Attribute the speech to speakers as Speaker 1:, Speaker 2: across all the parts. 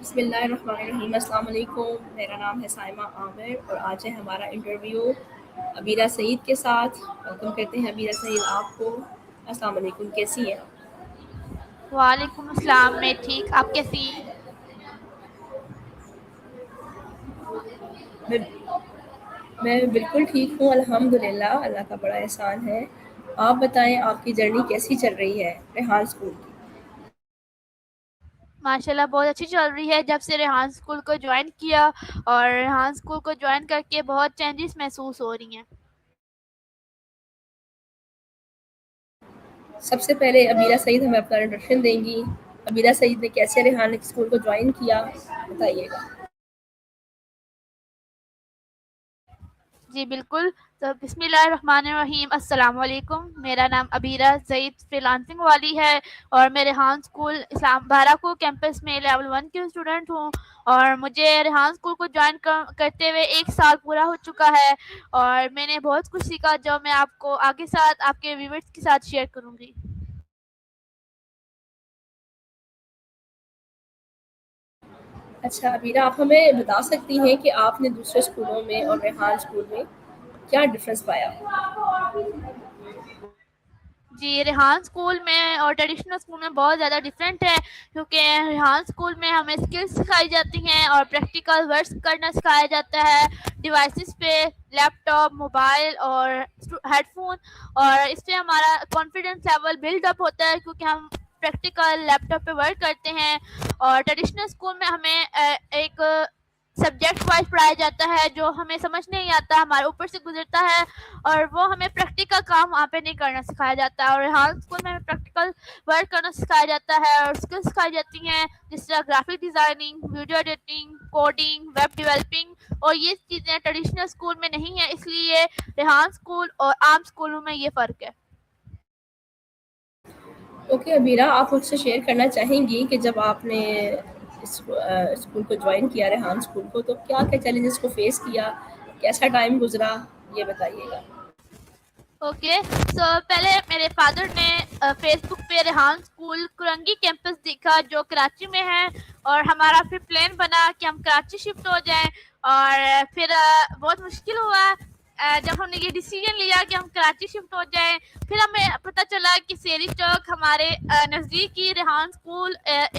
Speaker 1: بسم اللہ الرحمن الرحیم. السلام علیکم. میرا نام ہے سائمہ عامر اور آج ہے ہمارا انٹرویو عبیرہ سعید کے ساتھ. ویلکم کرتے ہیں عبیرہ سعید آپ کو. السلام علیکم, کیسی ہیں آپ؟
Speaker 2: وعلیکم السلام. میں ٹھیک, آپ کیسی؟
Speaker 1: میں بالکل ٹھیک ہوں الحمد للہ, اللہ کا بڑا احسان ہے. آپ بتائیں آپ کی جرنی کیسی چل رہی ہے ریحان اسکول کی؟
Speaker 2: ماشاءاللہ بہت اچھی چل رہی ہے. جب سے ریحان اسکول کو جوائن کیا اور ریحان اسکول کو جوائن کر کے بہت چینجز محسوس ہو رہی ہیں.
Speaker 1: سب سے پہلے عبیرہ سعید ہمیں اپنا انٹروڈکشن دیں گی. عبیرہ سعید نے کیسے ریحان اسکول کو جوائن کیا, بتائیے گا.
Speaker 2: جی بالکل. تو بسم اللہ الرحمن الرحیم. السلام علیکم. میرا نام عبیرہ سعید فری لانسنگ والی ہے اور میں ریحان اسکول اسلام بارہ کو کیمپس میں لیول 1 کی اسٹوڈنٹ ہوں. اور مجھے ریحان اسکول کو جوائن کرتے ہوئے 1 سال پورا ہو چکا ہے اور میں نے بہت کچھ سیکھا جو میں آپ کو آگے ساتھ آپ کے ویورز کے ساتھ شیئر کروں گی.
Speaker 1: اچھا عبیرہ, آپ ہمیں بتا سکتی ہیں کہ آپ نے دوسرے اسکولوں میں اور ریحان اسکول میں کیا ڈفرینس پایا؟
Speaker 2: جی, ریحان اسکول میں اور ٹریڈیشنل اسکول میں بہت زیادہ ڈفرینٹ ہے کیونکہ ریحان اسکول میں ہمیں اسکلس سکھائی جاتی ہیں اور پریکٹیکل ورکس کرنا سکھایا جاتا ہے ڈیوائسز پہ, لیپ ٹاپ, موبائل اور ہیڈ فون. اور اس سے ہمارا کانفیڈنس لیول بلڈ اپ ہوتا ہے کیونکہ ہم پریکٹیکل لیپ ٹاپ پہ ورک کرتے ہیں. اور ٹریڈیشنل اسکول میں ہمیں ایک سبجیکٹ وائز پڑھایا جاتا ہے جو ہمیں سمجھ نہیں آتا, ہمارے اوپر سے گزرتا ہے اور وہ ہمیں پریکٹیکل کام وہاں پہ نہیں کرنا سکھایا جاتا ہے. اور ریحان اسکول میں ہمیں پریکٹیکل ورک کرنا سکھایا جاتا ہے اور اسکل سکھائی جاتی ہیں جس طرح graphic designing, video editing, coding, web developing. اور یہ چیزیں ٹریڈیشنل اسکول میں نہیں ہیں, اس لیے ریحان اسکول اور عام اسکولوں میں یہ فرق ہے.
Speaker 1: اوکے عبیرہ, آپ مجھ سے شیئر کرنا چاہیں گی کہ جب آپ نے اسکول کو جوائن کیا ریحان اسکول کو تو کیا کیا چیلنجز کو فیس کیا, کیسا ٹائم گزرا, یہ بتائیے گا.
Speaker 2: اوکے, سو پہلے میرے فادر نے فیس بک پہ ریحان اسکول کرنگی کیمپس دیکھا جو کراچی میں ہے اور ہمارا پھر پلان بنا کہ ہم کراچی شفٹ ہو جائیں. اور پھر بہت مشکل ہوا جب ہم نے یہ ڈیسیجن لیا کہ ہم کراچی شفٹ ہو جائیں. پھر ہمیں پتہ چلا کہ سیری چوک ہمارے نزدیک ہی ریحان اسکول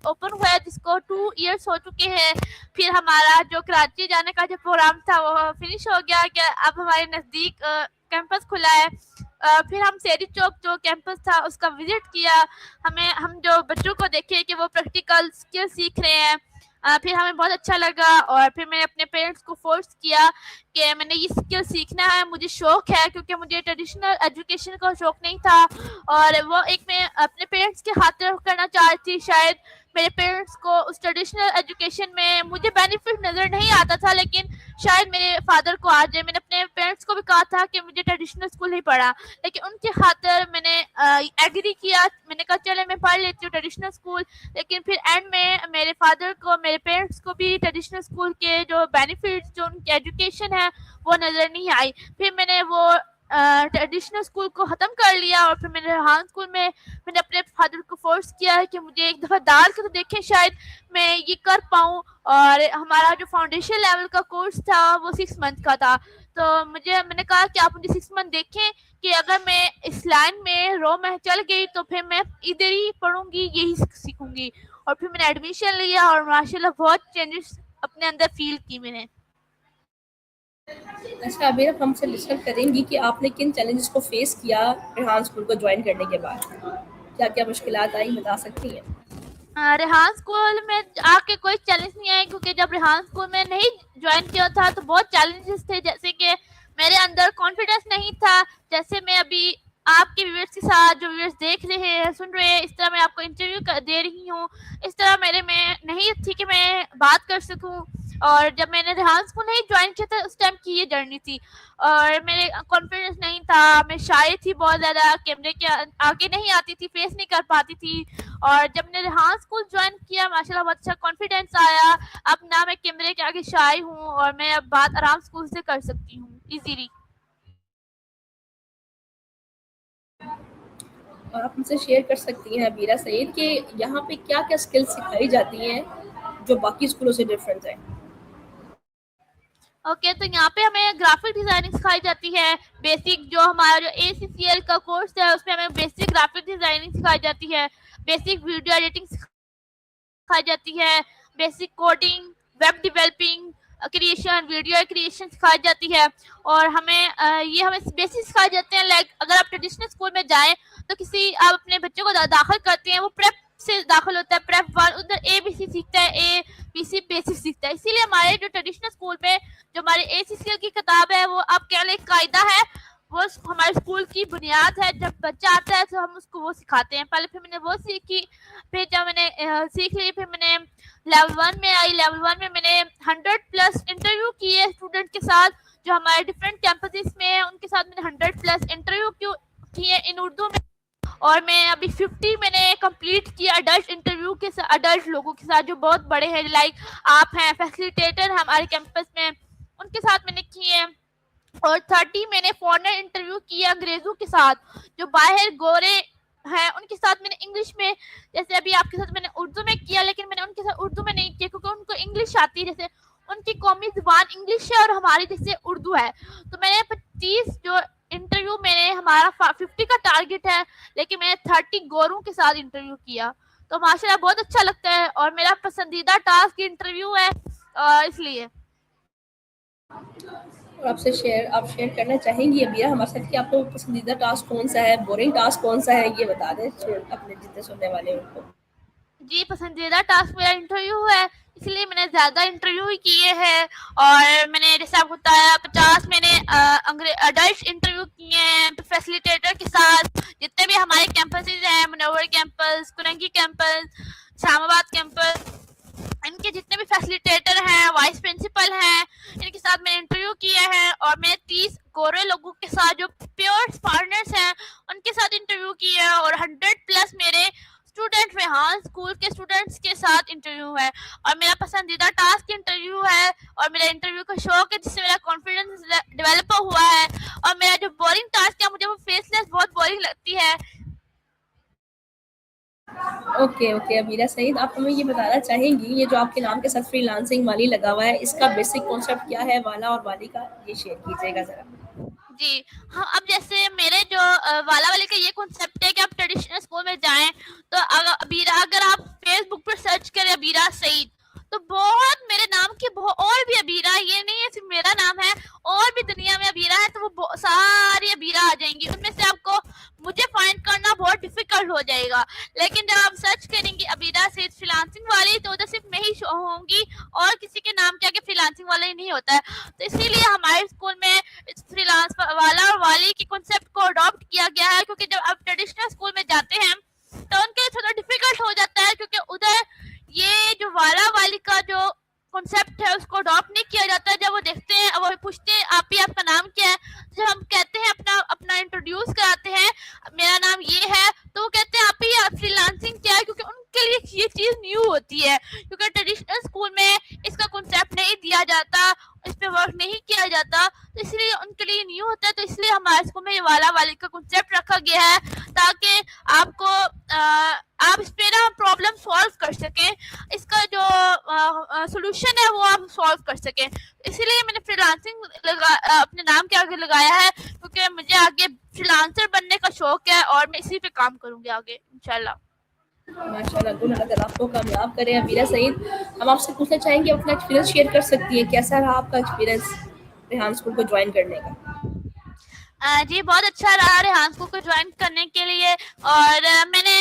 Speaker 2: اوپن ہوا ہے جس کو 2 ایئرس ہو چکے ہیں. پھر ہمارا جو کراچی جانے کا جو پروگرام تھا وہ فنش ہو گیا کہ اب ہمارے نزدیک کیمپس کھلا ہے. پھر ہم سیری چوک جو کیمپس تھا اس کا وزٹ کیا. ہم جو بچوں کو دیکھے کہ وہ پریکٹیکل اسکل سیکھ رہے ہیں, پھر ہمیں بہت اچھا لگا. اور پھر میں نے اپنے پیرنٹس کو فورس کیا کہ میں نے یہ اسکل سیکھنا ہے, مجھے شوق ہے کیونکہ مجھے ٹریڈیشنل ایجوکیشن کا شوق نہیں تھا اور وہ ایک میں اپنے پیرنٹس کے خاطر کرنا چاہتی تھی. شاید میرے پیرنٹس کو اس ٹریڈیشنل ایجوکیشن میں مجھے بینیفٹ نظر نہیں آتا تھا لیکن شاید میرے فادر کو آ جائے. میں نے اپنے پیرنٹس کو بھی کہا تھا کہ مجھے ٹریڈیشنل اسکول نہیں پڑھا لیکن ان کی خاطر میں نے ایگری کیا. میں نے کہا چلے میں پڑھ لیتی ہوں ٹریڈیشنل اسکول. لیکن پھر اینڈ میں میرے فادر کو, میرے پیرنٹس کو بھی ٹریڈیشنل اسکول کے جو بینیفٹس جو ان کی ایجوکیشن ہے وہ نظر نہیں آئی. پھر میں نے وہ ٹریڈیشنل اسکول کو ختم کر لیا اور پھر میں نے ریحان اسکول میں نے اپنے فادر کو فورس کیا ہے کہ مجھے ایک دفعہ ڈال کے تو دیکھیں شاید میں یہ کر پاؤں. اور ہمارا جو فاؤنڈیشن لیول کا کورس تھا وہ 6 منتھ کا تھا. تو میں نے کہا کہ آپ مجھے 6 منتھ دیکھیں کہ اگر میں اس لائن میں رو میں چل گئی تو پھر میں ادھر ہی پڑھوں گی, یہی سیکھوں گی. اور پھر میں نے ایڈمیشن لیا اور ماشاء اللہ بہت چینجز اپنے اندر فیل کی میں نے.
Speaker 1: اچھا عبیرہ, ہم سے ڈسکس کریں گی کہ آپ نے کن چیلنجز کو فیس کیا ریحان اسکول کو جوائن کرنے کے بعد, کیا کیا مشکلات آئی, بتا سکتی ہیں؟
Speaker 2: ریحان اسکول میں آ کے کوئی چیلنج نہیں آئے کیونکہ جب ریحان اسکول میں نہیں جوائن کیا تھا تو بہت چیلنجز تھے, جیسے کہ میرے اندر کانفیڈینس نہیں تھا. جیسے میں ابھی آپ کے ویورز کے ساتھ جو ویورز دیکھ رہے ہیں, سن رہے ہیں, اس طرح میں آپ کو انٹرویو دے رہی ہوں, اس طرح میرے میں نہیں تھی کہ میں بات کر سکوں. اور جب میں نے ریحان اسکول نہیں جوائن کیا تھا اس ٹائم کی یہ جرنی تھی اور میرے کانفیڈینس نہیں تھا, میں شائع تھی بہت زیادہ, کیمرے کے آگے نہیں آتی تھی, فیس نہیں کر پاتی تھی. اور جب میں نے ریحان اسکول جوائن کیا ماشاء اللہ بہت اچھا کانفیڈینس آیا. اب نہ میں کیمرے کے آگے شائع ہوں اور میں اب بات آرام اسکول سے کر سکتی ہوں ایزیلی.
Speaker 1: اور آپ مجھ سے شیئر کر سکتی ہیں عبیرہ سعید کہ یہاں پہ کیا کیا اسکلس سکھائی جاتی ہیں جو باقی اسکولوں سے ڈفرینٹ ہے؟
Speaker 2: اوکے تو یہاں پہ ہمیں گرافک ڈیزائننگ سکھائی جاتی ہے. بیسک جو ہمارا جو ACCL کا کورس ہے اس میں ہمیں بیسک گرافک ڈیزائننگ سکھائی جاتی ہے, بیسک ویڈیو ایڈیٹنگ سکھائی جاتی ہے, basic coding, web developing creation, video creation سکھائی جاتی ہے. اور ہمیں یہ ہمیں بیسک سکھائے جاتے ہیں. لائک اگر آپ ٹریڈیشنل اسکول میں جائیں تو کسی آپ اپنے بچوں کو داخل کرتے ہیں, وہ پریپ سے داخل ہوتا ہے, پریپ 1 ادھر ABC سیکھتا ہے, ABC بیسک سیکھتا ہے. اسی لیے ہمارے جو ٹریڈیشنل اسکول میں جو ہماری ACCL کی کتاب ہے وہ آپ کہہ لیں قاعدہ ہے, وہ ہمارے اسکول کی بنیاد ہے. جب بچہ آتا ہے تو ہم اس کو وہ سکھاتے ہیں. پہلے پھر میں نے وہ سیکھی, پھر جب میں نے سیکھ لی پھر میں نے لیول 1 میں آئی. لیول 1 میں نے 100+ انٹرویو کیے اسٹوڈنٹ کے ساتھ جو ہمارے ڈفرینٹ کیمپسز میں ہیں, ان کے ساتھ میں نے 100+ انٹرویو کیے ان اردو میں. اور میں ابھی 50 میں نے کمپلیٹ کیا اڈلٹ انٹرویو کے ساتھ, اڈلٹ لوگوں کے ساتھ جو بہت بڑے ہیں, لائک آپ ہیں, فیسیلیٹیٹر ہمارے کیمپس میں, ان کے ساتھ میں نے کیے. اور 30 میں نے فارنر انٹرویو کیا انگریزوں کے ساتھ جو باہر گورے ہیں, ان کے ساتھ میں نے انگلش میں, جیسے ابھی آپ کے ساتھ میں نے اردو میں کیا, لیکن میں نے ان کے ساتھ اردو میں نہیں کیا کیونکہ ان کو انگلش آتی ہے, جیسے ان کی قومی زبان انگلش ہے اور ہماری جیسے اردو ہے. تو میں نے 25 جو انٹرویو میں نے, ہمارا 50 کا ٹارگیٹ ہے لیکن میں نے 30 گوروں کے ساتھ انٹرویو کیا. تو ماشاءاللہ بہت اچھا لگتا ہے اور میرا پسندیدہ ٹاسک انٹرویو ہے, اس لیے.
Speaker 1: اور آپ شیئر کرنا چاہیں گی ابھی ہمارے ساتھ کہ آپ کو پسندیدہ ٹاسک کون سا ہے, بورنگ ٹاسک کون سا ہے, یہ بتا دیں اپنے جتنے سننے والے ہیں ان کو.
Speaker 2: جی پسندیدہ ٹاسک میرا انٹرویو ہے, اس لیے میں نے زیادہ انٹرویو ہی کیے ہیں. اور میں نے جیسے آپ کو بتایا 50 میں نے اڈلٹ انٹرویو کیے ہیں فیسیلیٹیٹر کے ساتھ. جتنے بھی ہمارے کیمپسز ہیں, منور کیمپس, کرنگی کیمپس, اسلام آباد کیمپس, ان کے جتنے بھی فیسیلیٹیٹر ہیں, وائس پرنسپل ہیں, ان کے ساتھ میں نے انٹرویو کیا ہے. اور میں 30 گورے لوگوں کے ساتھ جو پیور فارنرس ہیں ان کے ساتھ انٹرویو کیا ہے. اور 100+ میرے اسٹوڈنٹ ریحان اسکول کے اسٹوڈنٹس کے ساتھ انٹرویو ہے. اور میرا پسندیدہ ٹاسک انٹرویو ہے, اور میرا انٹرویو کا شوق ہے جس سے میرا کانفیڈنس ڈیولپ ہوا ہے. اور میرا جو بورنگ ٹاسک ہے, مجھے وہ فیس لیس بہت بورنگ لگتی ہے.
Speaker 1: اوکے امیرہ سعید, آپ ہمیں یہ بتانا چاہیں گی یہ جو آپ کے نام کے ساتھ فری لانسنگ والی لگا ہوا ہے, اس کا بیسک کانسیپٹ کیا ہے, والا اور والی کا, یہ شیئر کیجیے گا ذرا.
Speaker 2: جی ہاں, اب جیسے میرے جو والا والے کا یہ کنسیپٹ ہے کہ آپ ٹریڈیشنل اسکول میں جائیں تو اگر آپ فیس بک پر سرچ کریں ابیرہ سعید تو بہت میرے نام کی اور بھی ابیرہ, یہ نہیں ہے صرف میرا نام ہے, اور بھی دنیا میں ابیرہ ہے, تو وہ ساری ابیرہ آ جائیں گی. ان میں سے آپ کو مجھے فائنڈ کرنا بہت ڈیفیکلٹ ہو جائے گا. لیکن جب آپ سرچ کریں گے ابیرہ سعید فری لانسنگ والی تو ادھر صرف میں ہی شو ہوں گی, اور کسی کے نام کے آگے فری لانسنگ والا ہی نہیں ہوتا ہے. تو اسی لیے ہمارے اسکول میں فری لانس والا اور والی کے کنسیپٹ کو اڈاپٹ کیا گیا ہے, کیونکہ جب آپ ٹریڈیشنل اسکول میں جاتے ہیں تو ان کے لیے تھوڑا ڈیفیکلٹ ہو جاتا ہے, کیونکہ ادھر یہ جو والا والی کا جو کنسیپٹ ہے اس کو اڈاپٹ نہیں کیا جاتا ہے. جب وہ دیکھتے ہیں, وہ پوچھتے ہیں آپ ہی آپ کا نام کیا ہے, جب ہم کہتے ہیں اپنا انٹروڈیوس کراتے ہیں میرا نام یہ ہے, تو وہ کہتے ہیں آپ ہی فری لانسنگ کیا ہے, کیونکہ ان کے لیے یہ چیز نیو ہوتی ہے. کیونکہ ٹریڈیشنل اسکول میں اس کا کنسیپٹ نہیں دیا جاتا, اس پہ ورک نہیں کیا جاتا, تو اس لیے ان کے لیے نیو ہوتا ہے. تو اس لیے ہمارے اسکول میں یہ والا والی کا کنسیپٹ رکھا گیا ہے تاکہ آپ اس پہ نا پرابلم سالو کر سکیں, اس کا جو سولوشن ہے وہ آپ سالو کر سکیں. اسی لیے میں نے فری لانسنگ اپنے نام کے آگے لگایا ہے, کیونکہ مجھے آگے فری لانسر بننے کا شوق ہے اور میں اسی پہ کام کروں گی آگے انشاءاللہ.
Speaker 1: ماشاءاللہ, اللہ تعالیٰ آپ کو کامیاب کرے. امیرہ سعید, ہم آپ سے پوچھنا چاہیں گے اپنا ایکسپیرینس شیئر کر سکتی ہیں, کیسا رہا آپ کا ایکسپیرینس ریحان اسکول کو جوائن کرنے کا؟
Speaker 2: جی بہت اچھا رہا ریحان اسکول کو جوائن کرنے کے لیے. اور میں نے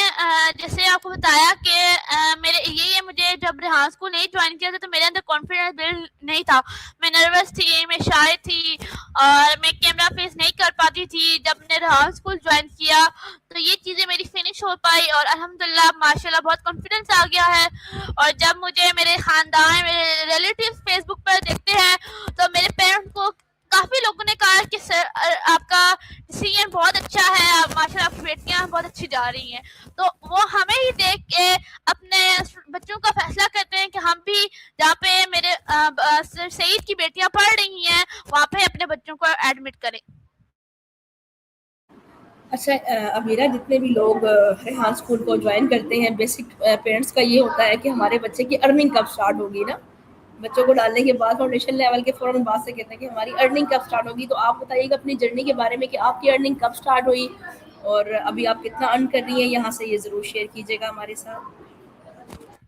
Speaker 2: جیسے آپ کو بتایا کہ مجھے جب ریحان اسکول نہیں جوائن کیا تھا تو میرے اندر کانفیڈنس بلڈ نہیں تھا. میں نروس تھی, میں شائع تھی, اور میں کیمرہ فیس نہیں کر پاتی تھی. جب میں نے ریحان اسکول جوائن کیا تو یہ چیزیں میری فنش ہو پائی, اور الحمدللہ ماشاءاللہ بہت کانفیڈنس آ گیا ہے. اور جب مجھے میرے خاندان, میرے ریلیٹیوز فیس بک پر دیکھتے ہیں تو میرے پیرنٹس کو کافی لوگوں نے کہا کہ سر آپ کا ڈیسیژن بہت اچھا ہے, ماشاءاللہ آپ کی بیٹیاں بہت اچھی جا رہی ہیں. تو وہ ہمیں ہی دیکھ کے اپنے بچوں کا فیصلہ کرتے ہیں کہ ہم بھی جہاں پہ میرے سر سعید کی بیٹیاں پڑھ رہی ہیں وہاں پہ اپنے بچوں کو ایڈمٹ کریں.
Speaker 1: اچھا امیرہ، جتنے بھی لوگ ریحان اسکول کو جوائن کرتے ہیں، بیسک پیرنٹس کا یہ ہوتا ہے کہ ہمارے بچے کی ارننگ کب سٹارٹ ہوگی نا. بچوں کو ڈالنے کے بعد فاؤنڈیشن لیول کے فوراً بعد سے کہتے ہیں کہ ہماری ارننگ کب سٹارٹ ہوگی. تو آپ بتائیے گا اپنی جرنی کے بارے میں کہ آپ کی ارننگ کب سٹارٹ ہوئی اور ابھی آپ کتنا ارن کر رہی ہیں، یہاں سے یہ ضرور شیئر کیجیے گا ہمارے ساتھ.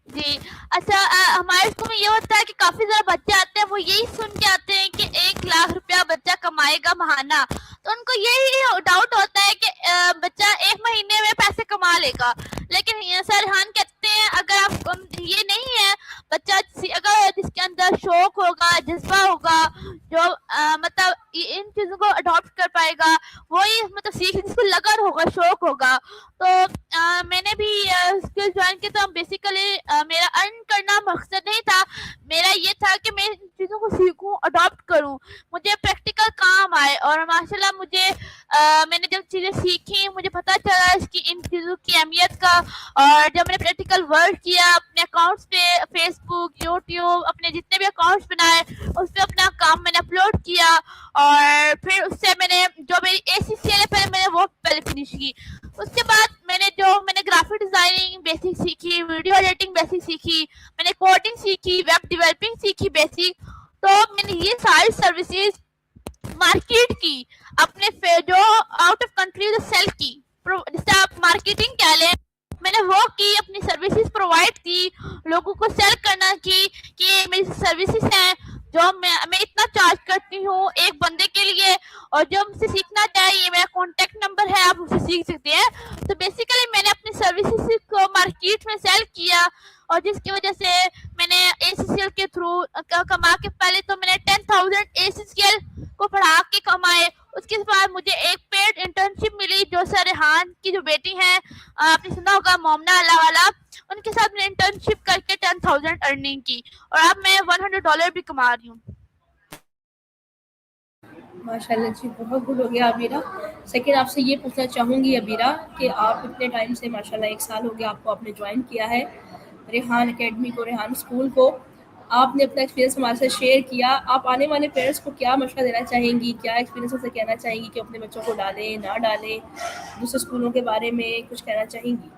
Speaker 2: جی اچھا، ہمارے اسکول میں یہ ہوتا ہے کہ کافی زیادہ بچے آتے ہیں، وہ یہی سن کے آتے ہیں کہ 1 لاکھ روپیہ بچہ کمائے گا ماہانہ. تو ان کو یہی ڈاؤٹ ہوتا ہے کہ بچہ 1 مہینے میں پیسے کما لے گا. لیکن سر ریحان کہتے ہیں اگر آپ یہ نہیں ہے، بچہ اگر جس کے اندر شوق ہوگا، جذبہ ہوگا، جو مطلب ان چیزوں کو اڈاپٹ کر پائے گا، وہی مطلب سیکھ جس کو لگن ہوگا، شوق ہوگا. تو میں نے بھی اسکل جوائن کیا. تو بیسیکلی میرا ارن کرنا مقصد نہیں تھا، میرا یہ تھا کہ میں ان چیزوں کو سیکھوں، اڈاپٹ کروں، مجھے پریکٹیکل کام آئے. اور ماشاءاللہ مجھے میں نے جب چیزیں سیکھی، مجھے پتہ چلا اس کی ان چیزوں کی اہمیت کا. اور جب میں نے پریکٹیکل ورک کیا اپنے اکاؤنٹس پہ، فیس بک، یوٹیوب، اپنے جتنے بھی اکاؤنٹس بنائے اس پہ اپنا کام میں نے اپلوڈ کیا. اور پھر اس سے میں نے جو میری ACCL ہے پہلے میں نے وہ پہلے فنش کی. اس کے بعد میں نے گرافک ڈیزائننگ بیسک سیکھی، ویڈیو ایڈیٹنگ بیسک سیکھی، میں نے کوڈنگ سیکھی، ویب ڈیولپنگ سیکھی بیسک. تو میں نے یہ ساری سروسز مارکیٹ کی، اپنے جو آؤٹ آف کنٹری سیل کی، جیسے آپ مارکیٹنگ کہہ لیں، میں نے وہ کی، اپنی سروسز پرووائڈ کی، لوگوں کو سیل کرنا کی کہ یہ میری سروسز ہیں جو میں اتنا چارج کرتی ہوں ایک بندے کے لیے، اور جو مجھ سے سیکھنا چاہیے میرا کانٹیکٹ نمبر ہے، آپ مجھ سے سیکھ سکتے ہیں. تو بیسیکلی میں نے اپنی سروسز کو مارکیٹ میں سیل کیا، اور جس کی وجہ سے میں نے ACCL کے تھرو کما کے، پہلے تو میں نے 10,000 ACCL کو پڑھا کے کمائے. اس کے بعد مجھے ایک پیڈ انٹرنشپ ملی جو سر ریحان کی جو بیٹی ہیں، آپ نے سنا ہوگا، مومنہ اللہ والا، ان کے ساتھ میں نے انٹرنشپ کر کے 10,000 ارننگ کی، اور اب میں $100 بھی کما رہی ہوں.
Speaker 1: ماشاء اللہ جی، بہت گڈ ہو گیا ابیرہ. سیکنڈ آپ سے یہ پوچھنا چاہوں گی ابیرہ کہ آپ اتنے ٹائم سے ماشاء اللہ 1 سال ہو گیا آپ کو، آپ نے جوائن کیا ہے ریحان اکیڈمی کو، ریحان اسکول کو. آپ نے اپنا ایکسپیرینس ہمارے ساتھ شیئر کیا. آپ آنے والے پیرنٹس کو کیا مشورہ دینا چاہیں گی، کیا ایکسپیرینس سے کہنا چاہیں گی کہ اپنے بچوں کو ڈالیں نہ ڈالیں، دوسرے اسکولوں کے بارے میں کچھ کہنا چاہیں گی؟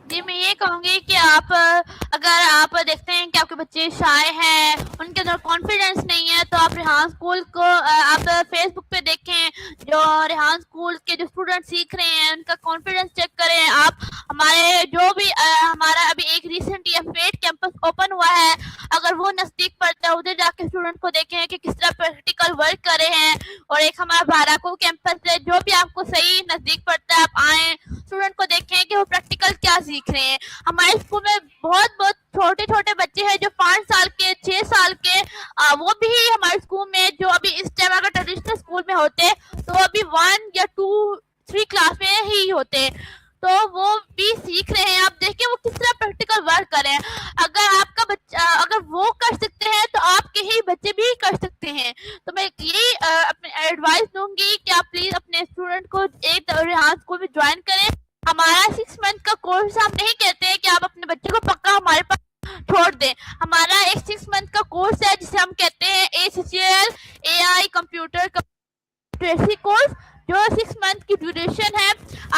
Speaker 2: جی میں یہ کہوں گی کہ اگر آپ دیکھتے ہیں کہ آپ کے بچے شائع ہیں، ان کے اندر کانفیڈینس نہیں ہے، تو آپ ریحان اسکول کو آپ فیس بک پہ دیکھیں، جو ریحان اسکول کے جو اسٹوڈنٹ سیکھ رہے ہیں ان کا کانفیڈینس چیک کریں. آپ ہمارے جو بھی ہمارا ابھی ایک ریسنٹ F8 کیمپس اوپن ہوا ہے، اگر وہ نزدیک پڑتا ہے ادھر جا کے اسٹوڈنٹ کو دیکھیں کہ کس طرح پریکٹیکل ورک کر رہے ہیں. اور ایک ہمارا بھاراکو کیمپس ہے، جو بھی آپ کو صحیح نزدیک پڑتا ہے آپ آئیں، اسٹوڈنٹ کو دیکھیں کہ وہ پریکٹیکل کیا سیکھ رہے ہیں. ہمارے اسکول میں بہت چھوٹے چھوٹے بچے ہیں جو 5 سال کے، 6 سال کے، وہ بھی ہمارے اسکول میں جو ابھی اس ٹائم اگر ٹریڈیشنل اسکول میں ہوتے تو ابھی 1 یا 2 3 کلاس میں ہی ہوتے، تو وہ بھی سیکھ رہے ہیں. آپ دیکھیں وہ کس طرح پریکٹیکل ورک کر رہے ہیں. اگر آپ کا بچہ، اگر وہ کر سکتے ہیں تو آپ کے ہی بچے بھی کر سکتے ہیں. تو میں یہی اپنے ایڈوائس دوں گی کہ آپ پلیز اپنے اسٹوڈنٹ کو ایک ریحان اسکول میں جوائن کریں. ہمارا 6 منتھ کا کورس ہم نہیں کہتے ہیں کہ آپ اپنے بچے کو پکا ہمارے پاس چھوڑ دیں. ہمارا ایک 6 منتھ کا کورس ہے جسے ہم کہتے ہیں ACCL AI computer literacy course, جو 6 منتھ کی ڈیوریشن ہے.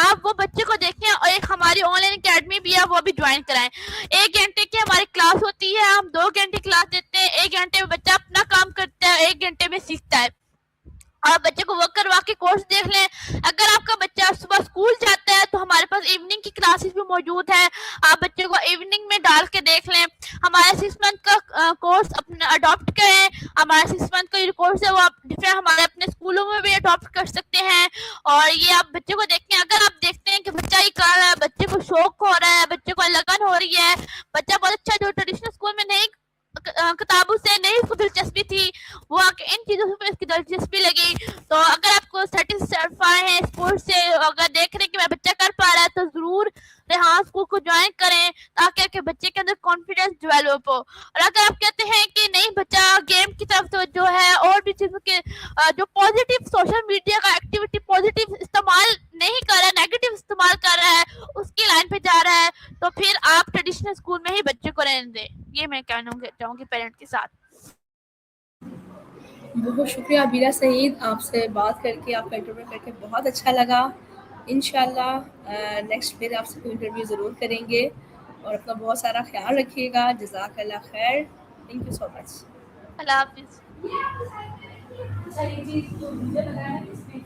Speaker 2: آپ وہ بچے کو دیکھیں، اور ایک ہماری آن لائن اکیڈمی بھی ہے، وہ بھی جوائن کرائیں. 1 گھنٹے کی ہماری کلاس ہوتی ہے، ہم 2 گھنٹے کلاس دیتے ہیں. 1 گھنٹے میں بچہ اپنا کام کرتا ہے، 1 گھنٹے میں سیکھتا ہے. آپ بچے کو ورک کروا کے کورس دیکھ لیں. اگر آپ کا بچہ صبح اسکول جاتا ہے تو ہمارے پاس ایوننگ کی کلاسز بھی موجود ہیں، آپ بچے کو ایوننگ میں ڈال کے دیکھ لیں. ہمارا 6 منتھ کا کورس اپنا اڈاپٹ کریں. ہمارا 6 منتھ کا جو کورس ہے وہ آپ ڈفرینٹ ہمارے اپنے اسکولوں میں بھی اڈاپٹ کر سکتے ہیں. اور یہ آپ بچے کو دیکھیں، اگر آپ دیکھتے ہیں کہ بچہ ہی کر رہا ہے، بچے کو شوق ہو رہا ہے، بچے کو لگن ہو رہی ہے، بچہ بہت اچھا، جو ٹریڈیشنل اسکول میں نہیں کتابوں سے نہیں اس کو دلچسپی تھی، وہ آ کے ان چیزوں سے اس کی دلچسپی لگی. تو اگر آپ کو سیٹسفائی ہیں اسپورٹس سے، اگر دیکھ رہے ہیں کہ میرا بچہ کر پا رہا ہے، تو ضرور ریحان اسکول کو جوائن کریں تاکہ آپ کے بچے کے اندر کانفیڈینس ڈیولپ ہو. اور اگر آپ کہتے ہیں کہ نہیں بچہ گیم کی طرف توجہ ہے، اور بھی چیزوں کے جو پازیٹیو سوشل میڈیا کا ایکٹیویٹی پازیٹیو استعمال نہیں کر رہا ہے، نیگیٹو استعمال کر رہا ہے، اس کی لائن پہ جا رہا ہے، تو پھر آپ ٹریڈیشنل اسکول میں ہی بچے کو رہنے دیں. یہ میں کہنا چاہوں گی پیرنٹ کے ساتھ.
Speaker 1: بہت شکریہ عبیرہ سعید، آپ سے بات کر کے، آپ کا انٹرویو کر کے بہت اچھا لگا. انشاءاللہ نیکسٹ پھر آپ سے کوئی انٹرویو ضرور کریں گے، اور اپنا بہت سارا خیال رکھیے گا. جزاک اللہ خیر. تھینک یو سو مچ.
Speaker 2: اللہ حافظ.